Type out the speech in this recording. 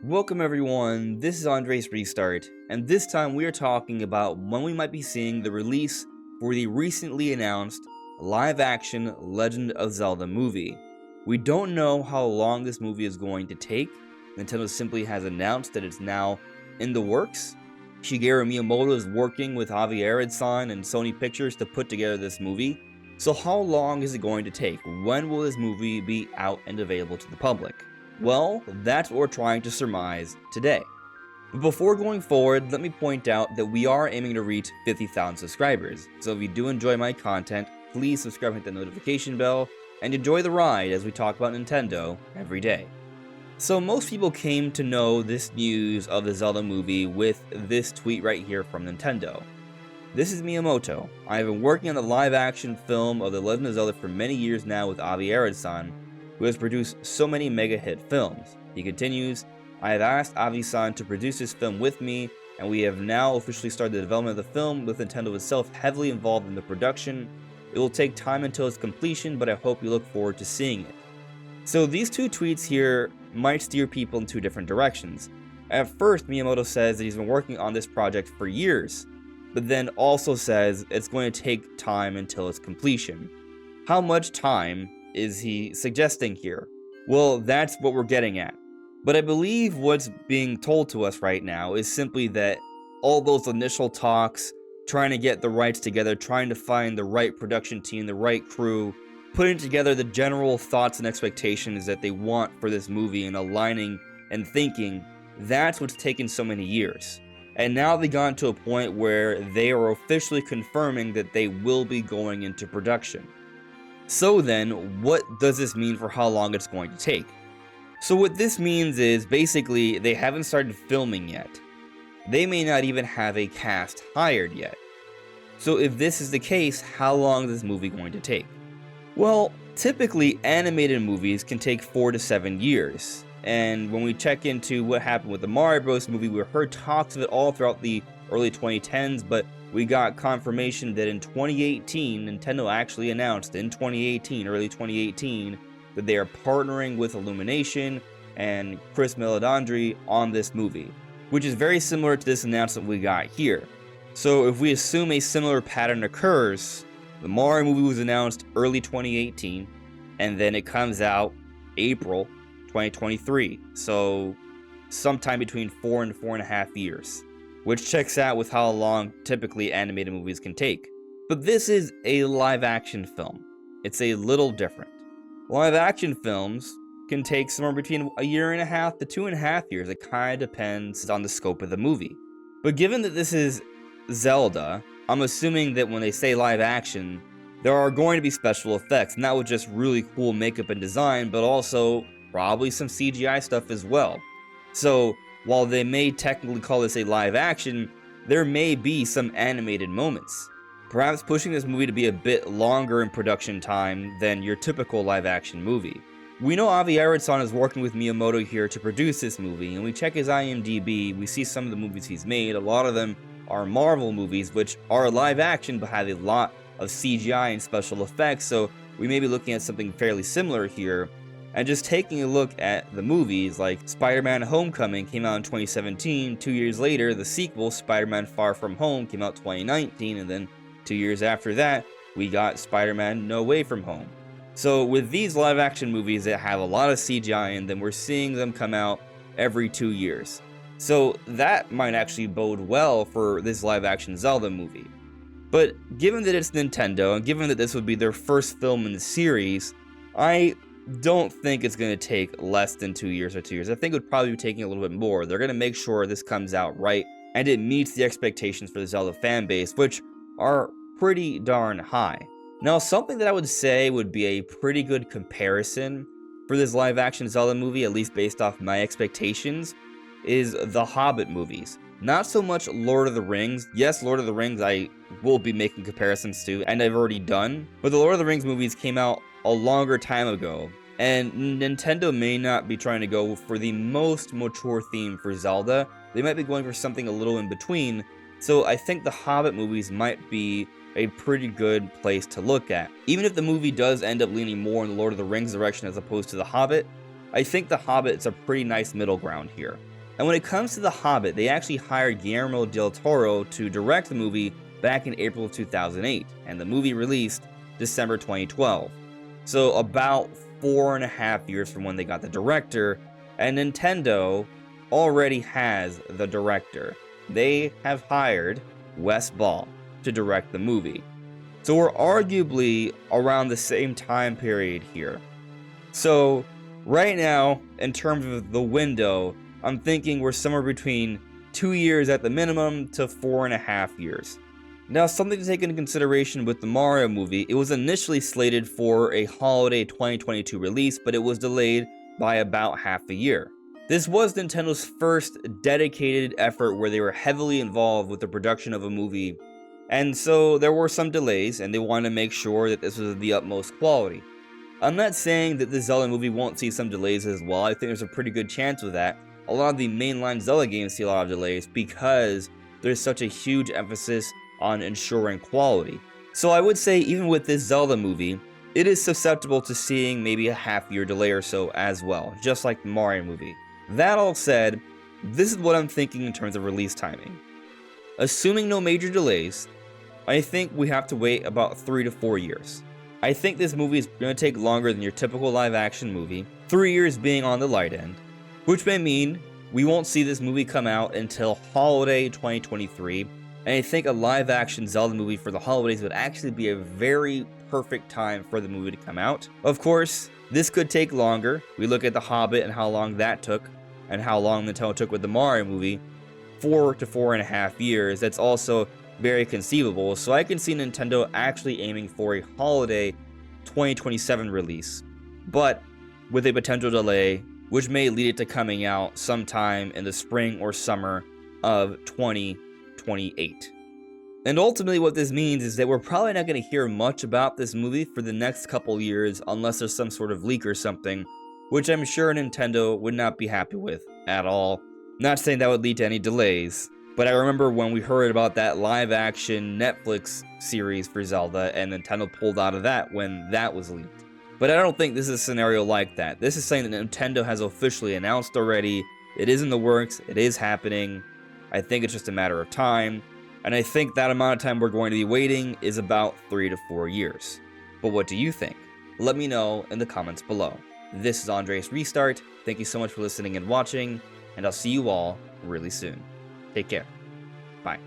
Welcome everyone, this is Andre's Restart, and this time we are talking about when we might be seeing the release for the recently announced live-action Legend of Zelda movie. We don't know how long this movie is going to take. Nintendo simply has announced that it's now in the works. Shigeru Miyamoto is working with Arad and Sony Pictures to put together this movie. So how long is it going to take? When will this movie be out and available to the public? Well, that's what we're trying to surmise today. But before going forward, let me point out that we are aiming to reach 50,000 subscribers. So if you do enjoy my content, please subscribe and hit the notification bell, and enjoy the ride as we talk about Nintendo every day. So most people came to know this news of the Zelda movie with this tweet right here from Nintendo. This is Miyamoto. I have been working on the live-action film of The Legend of Zelda for many years now with Arad, who has produced so many mega-hit films. He continues, I have asked Avi-san to produce this film with me, and we have now officially started the development of the film, with Nintendo itself heavily involved in the production. It will take time until its completion, but I hope you look forward to seeing it. So these two tweets here might steer people in two different directions. At first, Miyamoto says that he's been working on this project for years, but then also says it's going to take time until its completion. How much time is he suggesting here? Well, that's what we're getting at. But I believe what's being told to us right now is simply that all those initial talks, trying to get the rights together, trying to find the right production team, the right crew, putting together the general thoughts and expectations that they want for this movie and aligning and thinking, that's what's taken so many years. And now they've gotten to a point where they are officially confirming that they will be going into production. So then, what does this mean for how long it's going to take? So what this means is, basically, they haven't started filming yet. They may not even have a cast hired yet. So if this is the case, how long is this movie going to take? Well, typically, animated movies can take 4 to 7 years. And when we check into what happened with the Mario Bros. Movie, we heard talks of it all throughout the early 2010s, but we got confirmation that in 2018, Nintendo actually announced in 2018, early 2018, that they are partnering with Illumination and Chris Meledandri on this movie, which is very similar to this announcement we got here. So if we assume a similar pattern occurs, the Mario movie was announced early 2018, and then it comes out April 2023, so sometime between 4 and 4.5 years. Which checks out with how long typically animated movies can take. But this is a live-action film. It's a little different. Live-action films can take somewhere between 1.5 to 2.5 years. It kind of depends on the scope of the movie. But given that this is Zelda, I'm assuming that when they say live-action, there are going to be special effects, not with just really cool makeup and design, but also probably some CGI stuff as well. So, while they may technically call this a live action, there may be some animated moments, perhaps pushing this movie to be a bit longer in production time than your typical live action movie. We know Arad is working with Miyamoto here to produce this movie, and we check his IMDb, we see some of the movies he's made. A lot of them are Marvel movies, which are live action but have a lot of CGI and special effects, so we may be looking at something fairly similar here. And just taking a look at the movies, like Spider-Man Homecoming came out in 2017, 2 years later, the sequel, Spider-Man Far From Home, came out 2019, and then 2 years after that, we got Spider-Man No Way From Home. So with these live-action movies that have a lot of CGI in them, we're seeing them come out every 2 years. So that might actually bode well for this live-action Zelda movie. But given that it's Nintendo, and given that this would be their first film in the series, I don't think it's going to take less than 2 years or 2 years. I think it would probably be taking a little bit more. They're going to make sure this comes out right and it meets the expectations for the Zelda fan base, which are pretty darn high. Now, something that I would say would be a pretty good comparison for this live-action Zelda movie, at least based off my expectations, is the Hobbit movies. Not so much Lord of the Rings. Yes, Lord of the Rings I will be making comparisons to, and I've already done, but the Lord of the Rings movies came out a longer time ago, and Nintendo may not be trying to go for the most mature theme for Zelda. They might be going for something a little in between, so I think the Hobbit movies might be a pretty good place to look at. Even if the movie does end up leaning more in the Lord of the Rings direction as opposed to The Hobbit, I think The Hobbit's a pretty nice middle ground here. And when it comes to The Hobbit, they actually hired Guillermo del Toro to direct the movie back in April of 2008, and the movie released December 2012. So about 4.5 years from when they got the director, and Nintendo already has the director. They have hired Wes Ball to direct the movie. So we're arguably around the same time period here. So right now, in terms of the window, I'm thinking we're somewhere between 2 years at the minimum to 4.5 years. Now, something to take into consideration with the Mario movie, it was initially slated for a holiday 2022 release, but it was delayed by about half a year. This was Nintendo's first dedicated effort where they were heavily involved with the production of a movie, and so there were some delays, and they wanted to make sure that this was of the utmost quality. I'm not saying that the Zelda movie won't see some delays as well. I think there's a pretty good chance of that. A lot of the mainline Zelda games see a lot of delays because there's such a huge emphasis on ensuring quality. So I would say even with this Zelda movie, it is susceptible to seeing maybe a half-year delay or so as well, just like the Mario movie. That all said, this is what I'm thinking in terms of release timing. Assuming no major delays, I think we have to wait about 3 to 4 years. I think this movie is going to take longer than your typical live-action movie, 3 years being on the light end, which may mean we won't see this movie come out until holiday 2023, and I think a live-action Zelda movie for the holidays would actually be a very perfect time for the movie to come out. Of course, this could take longer. We look at The Hobbit and how long that took, and how long Nintendo took with the Mario movie, 4 to 4.5 years. That's also very conceivable, so I can see Nintendo actually aiming for a holiday 2027 release, but with a potential delay, which may lead it to coming out sometime in the spring or summer of 2028. And ultimately what this means is that we're probably not going to hear much about this movie for the next couple years unless there's some sort of leak or something, which I'm sure Nintendo would not be happy with at all. Not saying that would lead to any delays, but I remember when we heard about that live-action Netflix series for Zelda, and Nintendo pulled out of that when that was leaked. But I don't think this is a scenario like that. This is something that Nintendo has officially announced already. It is in the works. It is happening. I think it's just a matter of time. And I think that amount of time we're going to be waiting is about 3 to 4 years. But what do you think? Let me know in the comments below. This is Andres Restart. Thank you so much for listening and watching, and I'll see you all really soon. Take care. Bye.